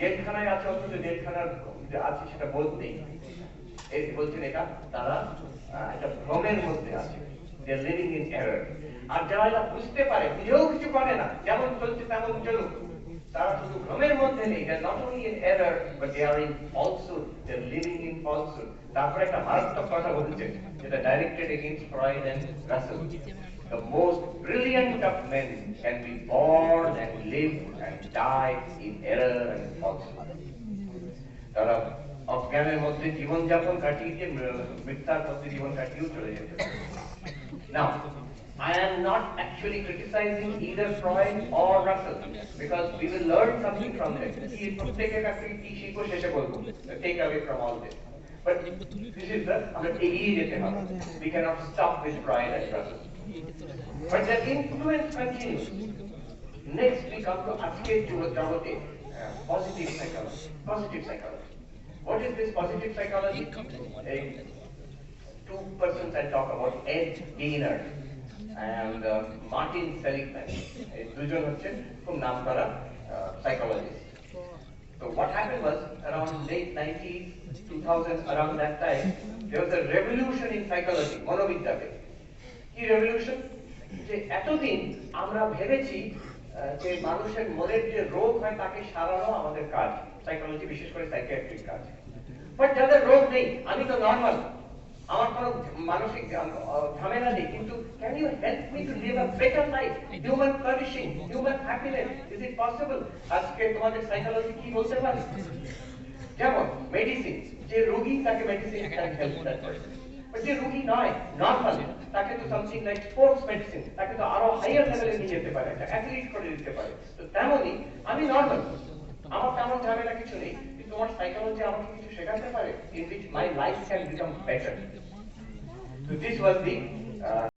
জেলখানায় আছে অথচ জেলখানার আছে সেটা বোধ নেই। এই বলছেন এটা তারা একটা ভ্রমের মধ্যে আছে, দে আর লিভিং ইন এরর। আর যারা এটা বুঝতে পারে, বুঝেও কিছু করে না, যেমন চলছে তেমন চলুক, তারা শুধু ভ্রমের মধ্যে নেই, they are not only in error but they are in falsehood, they are living in falsehood. তারপরে একটা মারাত্মক কথা বলছেন যেটা directed against Freud and Russell, the most brilliant of men can be born and live and die in error and falsehood. তারা অজ্ঞানের মধ্যে জীবন যাপন কাটিয়ে মিথ্যার মধ্যে জীবন কাটিয়েও চলে যেতে পারে। Now, I am not actually criticizing either Freud or Russell because we will learn something from them. কি প্রত্যেকের কাছে কি শিখবো সেটা বলবো, take away from all this. But this is the আমরা এগিয়ে যেতে হবে. We cannot stop with Freud and Russell. But their influence continues. Next we come to আজকের জগতে positive psychology. Positive psychology. What is this positive psychology? Two persons I talk about, Ed Gainer and Martin Seligman. এই দুজন হচ্ছেন খুব নামকরা psychologists. So what happened was around late 90s, 2000s, around that time, there was a revolution in psychology, মনোবিজ্ঞানে। কি revolution? যে এতদিন আমরা ভেবেছি যে মানুষের মনের যে রোগ হয় তাকে সারানো আমাদের কাজ, সাইকোলজি বিশেষ করে সাইকিয়াট্রিক কাজ। বাট যাদের রোগ নেই, আমি তো নর্মাল, আমার কোনো মানসিক ঝামেলা নেই, কিন্তু can you help me to live a better life, human flourishing, human happiness, is it possible? আজকে তোমাদের সাইকোলজি কি বলতে পারে? যেমন মেডিসিন, যে রোগী তাকে medicine can help that person. But যে রোগী নয়, নরমাল, তাকে তো সামথিং লাইক স্পোর্টস মেডিসিন, তাকে তো আরো হাইয়ার লেভেলে নিয়ে যেতে পারে, একটা অ্যাথলিট করে দিতে পারে। তো তেমনই আমি নরমাল, আমার তেমন ঝামেলা কিছু নেই, কিন্তু তোমার সাইকোলজি আমাকে কিছু শেখাতে পারে, in which my life can become better. So this was the